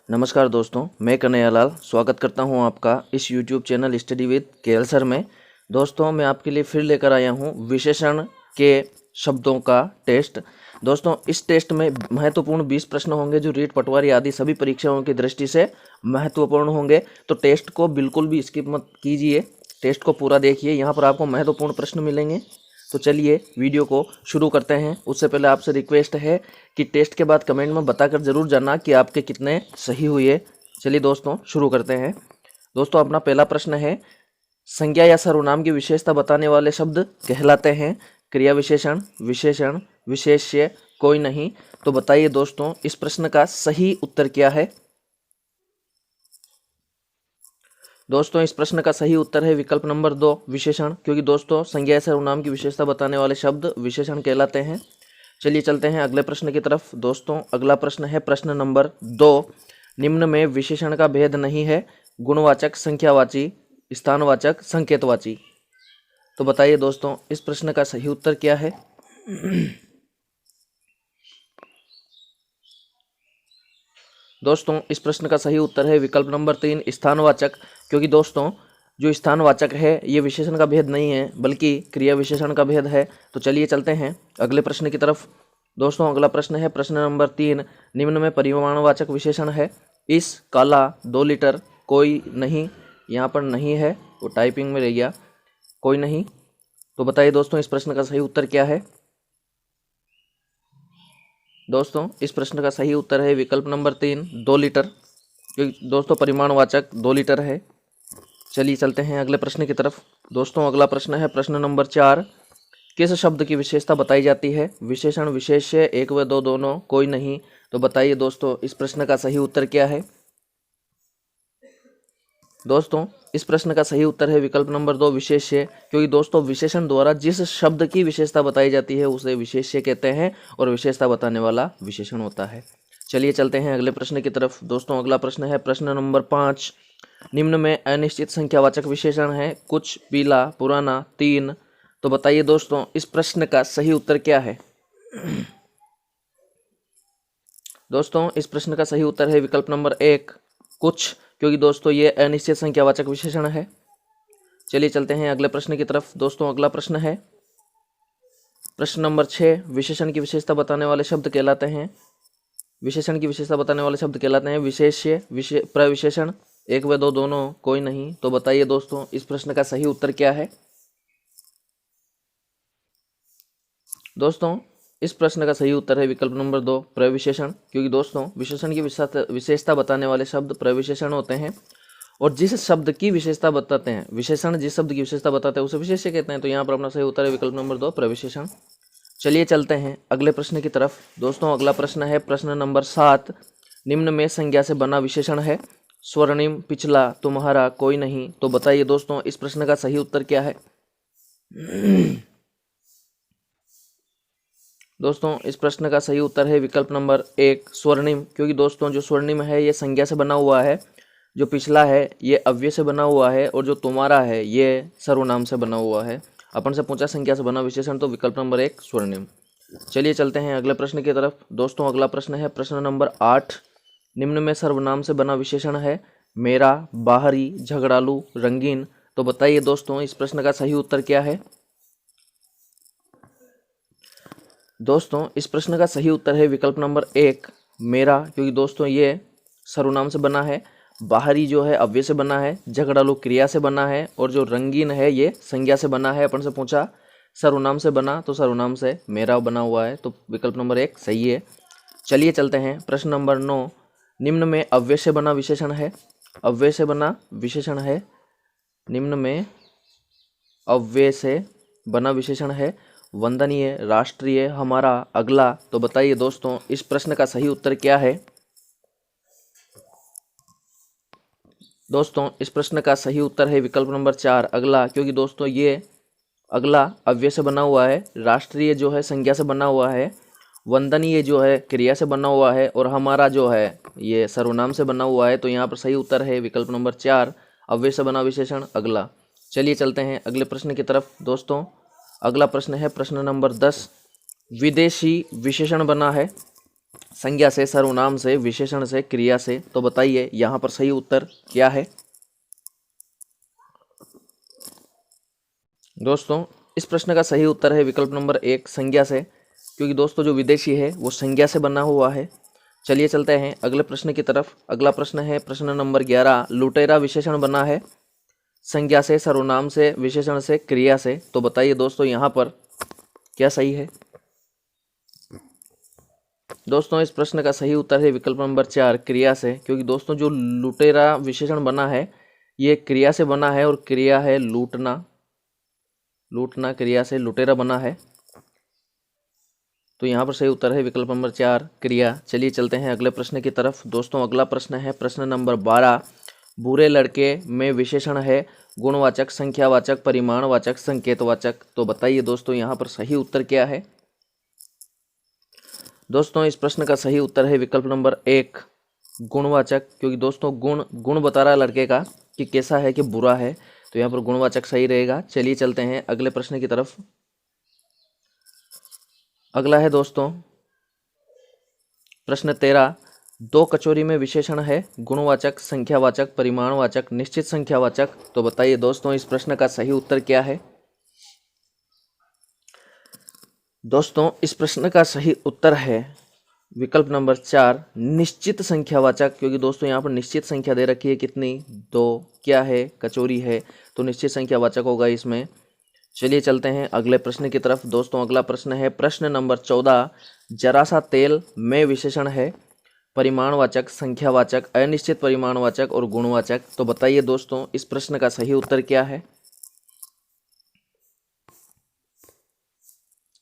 नमस्कार दोस्तों, मैं कन्हैयालाल स्वागत करता हूं आपका इस YouTube channel study with KL sir में। दोस्तों, मैं आपके लिए फिर लेकर आया हूं विशेषण के शब्दों का टेस्ट। दोस्तों, इस टेस्ट में महत्वपूर्ण 20 प्रश्न होंगे जो रीट पटवारी आदि सभी परीक्षाओं की दृष्टि से महत्वपूर्ण होंगे। तो टेस्ट को बिल्कुल भी स्किप मत कीजिए, टेस्ट को पूरा देखिए, यहाँ पर आपको महत्वपूर्ण प्रश्न मिलेंगे। तो चलिए वीडियो को शुरू करते हैं। उससे पहले आपसे रिक्वेस्ट है कि टेस्ट के बाद कमेंट में बताकर ज़रूर जानना कि आपके कितने सही हुए। चलिए दोस्तों शुरू करते हैं। दोस्तों, अपना पहला प्रश्न है, संज्ञा या सर्वनाम की विशेषता बताने वाले शब्द कहलाते हैं क्रिया विशेषण, विशेषण, विशेष्य, कोई नहीं। तो बताइए दोस्तों, इस प्रश्न का सही उत्तर क्या है। दोस्तों, इस प्रश्न का सही उत्तर है विकल्प नंबर 2 विशेषण, क्योंकि दोस्तों संज्ञा या सर्वनाम की विशेषता बताने वाले शब्द विशेषण कहलाते हैं। चलिए चलते हैं अगले प्रश्न की तरफ। दोस्तों, अगला प्रश्न है प्रश्न नंबर 2, निम्न में विशेषण का भेद नहीं है, गुणवाचक, संख्यावाची, स्थानवाचक, संकेतवाची। तो बताइए दोस्तों, इस प्रश्न का सही उत्तर क्या है। दोस्तों, इस प्रश्न का सही उत्तर है विकल्प नंबर 3 स्थानवाचक, क्योंकि दोस्तों जो स्थानवाचक है ये विशेषण का भेद नहीं है बल्कि क्रिया विशेषण का भेद है। तो चलिए चलते हैं अगले प्रश्न की तरफ। दोस्तों, अगला प्रश्न है प्रश्न नंबर 3, निम्न में परिमाणवाचक विशेषण है इस, काला, 2 लीटर, कोई नहीं। यहाँ पर नहीं है, वो टाइपिंग में रह गया, कोई नहीं। तो बताइए दोस्तों, इस प्रश्न का सही उत्तर क्या है। दोस्तों, इस प्रश्न का सही उत्तर है विकल्प नंबर 3 2 लीटर, क्योंकि दोस्तों परिमाणवाचक 2 लीटर है। चलिए चलते हैं अगले प्रश्न की तरफ। दोस्तों, अगला प्रश्न है प्रश्न नंबर 4, किस शब्द की विशेषता बताई जाती है, विशेषण, विशेष्य, एक व दो दोनों, कोई नहीं। तो बताइए दोस्तों, इस प्रश्न का सही उत्तर क्या है। दोस्तों, इस प्रश्न का सही उत्तर है विकल्प नंबर 2 विशेष्य, क्योंकि दोस्तों विशेषण द्वारा जिस शब्द की विशेषता बताई जाती है उसे विशेष्य कहते हैं और विशेषता बताने वाला विशेषण होता है। चलिए चलते हैं अगले प्रश्न की तरफ। दोस्तों, अगला प्रश्न है प्रश्न नंबर 5, निम्न में अनिश्चित संख्यावाचक विशेषण है कुछ, पीला, पुराना, 3। तो बताइए दोस्तों, इस प्रश्न का सही उत्तर क्या है। दोस्तों, इस प्रश्न का सही उत्तर है विकल्प नंबर 1 कुछ, क्योंकि दोस्तों ये अनिश्चित संख्यावाचक विशेषण है। चलिए चलते हैं अगले प्रश्न की तरफ। दोस्तों, अगला प्रश्न है प्रश्न नंबर 6, विशेषण की विशेषता बताने वाले शब्द कहलाते हैं, विशेषण की विशेषता बताने वाले शब्द कहलाते हैं विशेष्य, प्रविशेषण, एक व दो दोनों, कोई नहीं। तो बताइए दोस्तों, इस प्रश्न का सही उत्तर क्या है। दोस्तों, इस प्रश्न का सही उत्तर है विकल्प नंबर 2 प्रविशेषण, क्योंकि दोस्तों विशेषण की विशेषता बताने वाले शब्द प्रविशेषण होते हैं और जिस शब्द की विशेषता बताते हैं, विशेषण जिस शब्द की विशेषता बताते हैं उसे विशेष्य कहते हैं। तो यहाँ पर अपना सही उत्तर है विकल्प नंबर 2 प्रविशेषण। चलिए चलते हैं अगले प्रश्न की तरफ। दोस्तों, अगला प्रश्न है प्रश्न नंबर 7, निम्न में संज्ञा से बना विशेषण है स्वर्णिम, पिछला, तुम्हारा, कोई नहीं। तो बताइए दोस्तों, इस प्रश्न का सही उत्तर क्या है। दोस्तों, इस प्रश्न का सही उत्तर है विकल्प नंबर 1 स्वर्णिम, क्योंकि दोस्तों जो स्वर्णिम है ये संज्ञा से बना हुआ है, जो पिछला है ये अव्यय से बना हुआ है और जो तुम्हारा है ये सर्वनाम से बना हुआ है। अपन से पूछा संज्ञा से बना विशेषण, तो विकल्प नंबर 1 स्वर्णिम। चलिए चलते हैं अगले प्रश्न की तरफ। दोस्तों, अगला प्रश्न है प्रश्न नंबर 8, निम्न में सर्वनाम से बना विशेषण है मेरा, बाहरी, झगड़ालू, रंगीन। तो बताइए दोस्तों, इस प्रश्न का सही उत्तर क्या है। दोस्तों, इस प्रश्न का सही उत्तर है विकल्प नंबर 1 मेरा, क्योंकि दोस्तों ये सर्वनाम से बना है, बाहरी जो है अव्यय से बना है, झगड़ालू क्रिया से बना है और जो रंगीन है ये संज्ञा से बना है। अपन से पूछा सर्वनाम से बना, तो सर्वनाम से मेरा बना हुआ है, तो विकल्प नंबर 1 सही है। चलिए चलते हैं प्रश्न नंबर 9, निम्न में अव्यय से बना विशेषण है, अव्यय से बना विशेषण है, निम्न में अव्यय से बना विशेषण है वंदनीय, राष्ट्रीय, हमारा, अगला। तो बताइए दोस्तों, इस प्रश्न का सही उत्तर क्या है। दोस्तों, इस प्रश्न का सही उत्तर है विकल्प नंबर 4 अगला, क्योंकि दोस्तों ये अगला अव्यय से बना हुआ है, राष्ट्रीय जो है संज्ञा से बना हुआ है, वंदनीय जो है क्रिया से बना हुआ है और हमारा जो है ये सर्वनाम से बना हुआ है। तो यहाँ पर सही उत्तर है विकल्प नंबर 4 अव्यय से बना विशेषण अगला। चलिए चलते हैं अगले प्रश्न की तरफ। दोस्तों, अगला प्रश्न है प्रश्न नंबर 10, विदेशी विशेषण बना है संज्ञा से, सर्वनाम से, विशेषण से, क्रिया से। तो बताइए यहाँ पर सही उत्तर क्या है। दोस्तों इस प्रश्न का सही उत्तर है विकल्प नंबर 1 संज्ञा से, क्योंकि दोस्तों जो विदेशी है वो संज्ञा से बना हुआ है। चलिए चलते हैं अगले प्रश्न की तरफ। अगला प्रश्न है प्रश्न नंबर 11। लुटेरा विशेषण बना है संज्ञा से, सर्वनाम से, विशेषण से, क्रिया से। तो बताइए दोस्तों यहाँ पर क्या सही है। दोस्तों इस प्रश्न का सही उत्तर है विकल्प नंबर 4 क्रिया से, क्योंकि दोस्तों जो लुटेरा विशेषण बना है ये क्रिया से बना है और क्रिया है लूटना। लूटना क्रिया से लुटेरा बना है, तो यहाँ पर सही उत्तर है विकल्प नंबर 4 क्रिया। चलिए चलते हैं अगले प्रश्न की तरफ। दोस्तों अगला प्रश्न है प्रश्न नंबर 12। बुरे लड़के में विशेषण है गुणवाचक, संख्यावाचक, परिमाणवाचक, संकेतवाचक। तो बताइए दोस्तों यहाँ पर सही उत्तर क्या है। दोस्तों इस प्रश्न का सही उत्तर है विकल्प नंबर 1 गुणवाचक, क्योंकि दोस्तों गुण बता रहा है लड़के का कि कैसा है कि बुरा है, तो यहाँ पर गुणवाचक सही रहेगा। चलिए चलते हैं अगले प्रश्न की तरफ। अगला है दोस्तों प्रश्न 13। दो कचोरी में विशेषण है गुणवाचक, संख्यावाचक, परिमाणवाचक, निश्चित संख्यावाचक। तो बताइए दोस्तों इस प्रश्न का सही उत्तर क्या है। दोस्तों इस प्रश्न का सही उत्तर है विकल्प नंबर 4 निश्चित संख्यावाचक, क्योंकि दोस्तों यहाँ पर निश्चित संख्या दे रखी है कितनी, 2। क्या है, कचोरी है, तो निश्चित संख्यावाचक होगा इसमें। चलिए चलते हैं अगले प्रश्न की तरफ। दोस्तों अगला प्रश्न है प्रश्न नंबर 14। जरा सा तेल में विशेषण है परिमाणवाचक, संख्यावाचक, अनिश्चित परिमाणवाचक और गुणवाचक। तो बताइए दोस्तों इस प्रश्न का सही उत्तर क्या है।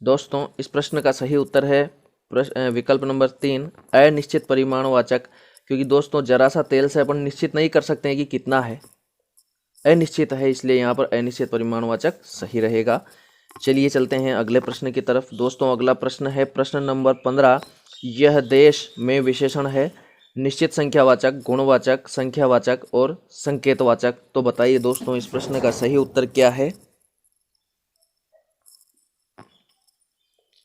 दोस्तों इस प्रश्न का सही उत्तर है विकल्प नंबर 3 अनिश्चित परिमाणवाचक, क्योंकि दोस्तों जरा सा तेल से अपन निश्चित नहीं कर सकते हैं कि कितना है, अनिश्चित है, इसलिए यहाँ पर अनिश्चित परिमाणवाचक सही रहेगा। चलिए चलते हैं अगले प्रश्न की तरफ। दोस्तों अगला प्रश्न है प्रश्न नंबर 15। यह देश में विशेषण है निश्चित संख्यावाचक, गुणवाचक, संख्यावाचक और संकेतवाचक। तो बताइए दोस्तों इस प्रश्न का सही उत्तर क्या है।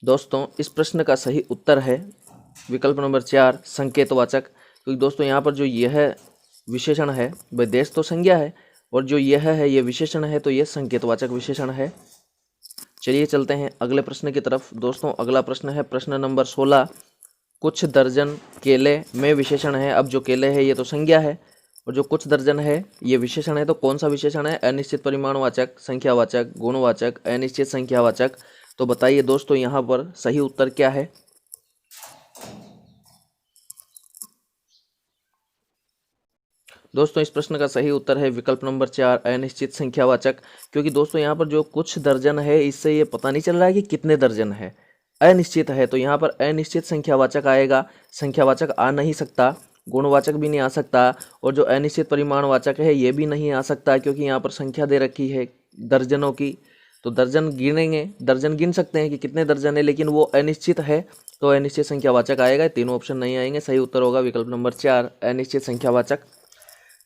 दोस्तों इस प्रश्न का सही उत्तर है विकल्प नंबर 4 संकेतवाचक, क्योंकि दोस्तों यहाँ पर जो यह विशेषण है वह देश तो संज्ञा है और जो यह है ये विशेषण है, तो यह संकेतवाचक विशेषण है। चलिए चलते हैं अगले प्रश्न की तरफ। दोस्तों अगला प्रश्न है प्रश्न नंबर 16। कुछ दर्जन केले में विशेषण है। अब जो केले है ये तो संज्ञा है और जो कुछ दर्जन है ये विशेषण है, तो कौन सा विशेषण है, अनिश्चित परिमाणवाचक, संख्यावाचक, गुणवाचक, अनिश्चित संख्यावाचक। तो बताइए दोस्तों यहाँ पर सही उत्तर क्या है। दोस्तों इस प्रश्न का सही उत्तर है विकल्प नंबर 4 अनिश्चित संख्यावाचक, क्योंकि दोस्तों यहाँ पर जो कुछ दर्जन है इससे ये पता नहीं चल रहा है कि कितने दर्जन है, अनिश्चित है, तो यहाँ पर अनिश्चित संख्यावाचक आएगा। संख्यावाचक आ नहीं सकता, गुणवाचक भी नहीं आ सकता और जो अनिश्चित परिमाणवाचक है ये भी नहीं आ सकता, क्योंकि यहाँ पर संख्या दे रखी है दर्जनों की, तो दर्जन गिनेंगे, दर्जन गिन सकते हैं कि कितने दर्जन है, लेकिन वो अनिश्चित है तो अनिश्चित संख्यावाचक आएगा। तीनों ऑप्शन नहीं आएंगे, सही उत्तर होगा विकल्प नंबर 4 अनिश्चित संख्यावाचक।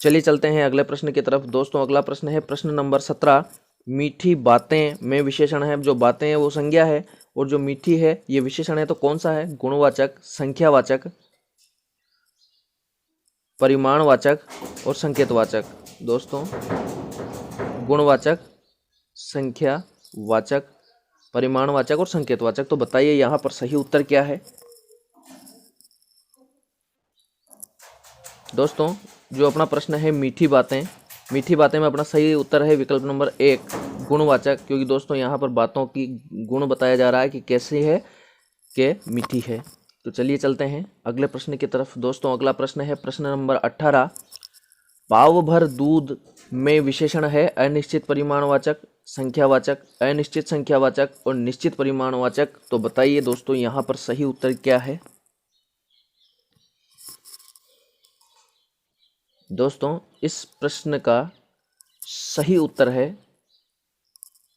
चलिए चलते हैं अगले प्रश्न की तरफ। दोस्तों अगला प्रश्न है प्रश्न नंबर 17। मीठी बातें में विशेषण है। जो बातें हैं वो संज्ञा है और जो मीठी है ये विशेषण है, तो कौन सा है, गुणवाचक, संख्यावाचक, परिमाणवाचक और संकेतवाचक। दोस्तों गुणवाचक, संख्यावाचक, परिमाणवाचक और संकेतवाचक। तो बताइए यहाँ पर सही उत्तर क्या है। दोस्तों जो अपना प्रश्न है मीठी बातें, मीठी बातें में अपना सही उत्तर है विकल्प नंबर 1 गुणवाचक, क्योंकि दोस्तों यहाँ पर बातों की गुण बताया जा रहा है कि कैसी है कि मीठी है। तो चलिए चलते हैं अगले प्रश्न की तरफ। दोस्तों अगला प्रश्न है प्रश्न नंबर 18। पाव भर दूध में विशेषण है अनिश्चित परिमाणवाचक, संख्यावाचक, अनिश्चित संख्यावाचक और निश्चित परिमाणवाचक। तो बताइए दोस्तों यहाँ पर सही उत्तर क्या है। दोस्तों इस प्रश्न का सही उत्तर है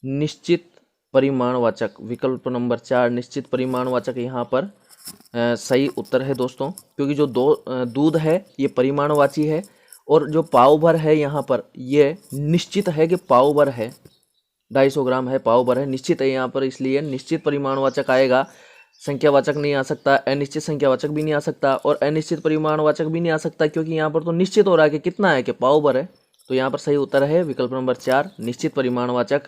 निश्चित परिमाणवाचक, विकल्प नंबर 4 निश्चित परिमाणवाचक यहाँ पर सही उत्तर है दोस्तों, क्योंकि जो दूध है ये परिमाणवाची है और जो पाव भर है यहाँ पर ये निश्चित है कि पाव भर है, 250 ग्राम है, पाव भर है, निश्चित है यहाँ पर, इसलिए निश्चित परिमाणवाचक आएगा। संख्यावाचक नहीं आ सकता, अनिश्चित संख्यावाचक भी नहीं आ सकता और अनिश्चित परिमाणवाचक भी नहीं आ सकता, क्योंकि यहाँ पर तो निश्चित हो रहा है कि कितना है, कि पाव भर है। तो यहाँ पर सही उत्तर है विकल्प नंबर 4, निश्चित परिमाणवाचक।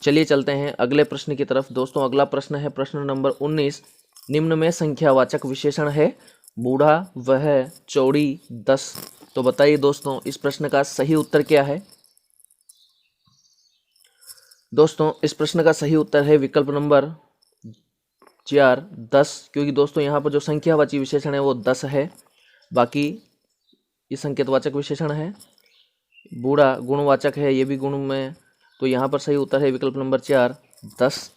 चलिए चलते हैं अगले प्रश्न की तरफ। दोस्तों अगला प्रश्न है प्रश्न नंबर 19। निम्न में संख्यावाचक विशेषण है बूढ़ा, वह, चौड़ी, 10। तो बताइए दोस्तों इस प्रश्न का सही उत्तर क्या है। दोस्तों इस प्रश्न का सही उत्तर है विकल्प नंबर 4, 10, क्योंकि दोस्तों यहाँ पर जो संख्यावाची विशेषण है वो 10 है। बाकी ये संकेतवाचक विशेषण है। बूढ़ा गुणवाचक है, ये भी गुण में, तो यहाँ पर सही उत्तर है विकल्प नंबर 4, 10।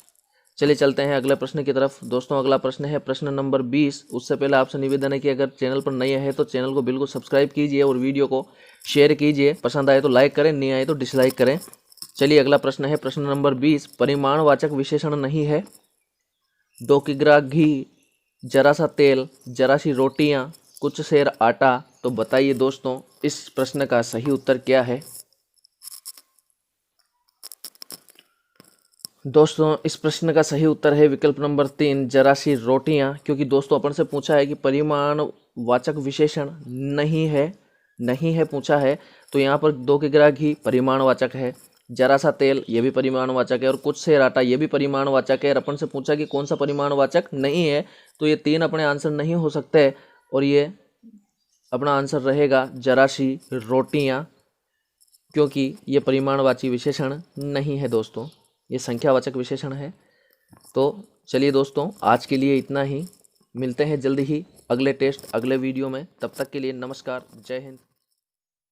चलिए चलते हैं अगले प्रश्न की तरफ। दोस्तों अगला प्रश्न है प्रश्न नंबर 20। उससे पहले आपसे निवेदन है कि अगर चैनल पर नए हैं तो चैनल को बिल्कुल सब्सक्राइब कीजिए और वीडियो को शेयर कीजिए। पसंद आए तो लाइक करें, नहीं आए तो डिसलाइक करें। चलिए अगला प्रश्न है प्रश्न नंबर 20। परिमाणवाचक विशेषण नहीं है 2 किग्रा घी, जरा सा तेल, जरा सी रोटियां, कुछ सेर आटा। तो बताइए दोस्तों इस प्रश्न का सही उत्तर क्या है। दोस्तों इस प्रश्न का सही उत्तर है विकल्प नंबर 3, जरा सी रोटियां, क्योंकि दोस्तों अपन से पूछा है कि परिमाणवाचक विशेषण नहीं है पूछा है। तो यहाँ पर 2 किग्रा घी परिमाणवाचक है, जरा सा तेल ये भी परिमाणवाचक है और कुछ सेर आटा ये भी परिमाणवाचक है। और अपन से पूछा कि कौन सा परिमाणवाचक नहीं है, तो ये 3 अपने आंसर नहीं हो सकते और ये अपना आंसर रहेगा जरा सी रोटियां, क्योंकि ये परिमाणवाची विशेषण नहीं है दोस्तों, ये संख्यावाचक विशेषण है। तो चलिए दोस्तों आज के लिए इतना ही, मिलते हैं जल्दी ही अगले टेस्ट अगले वीडियो में। तब तक के लिए नमस्कार, जय हिंद।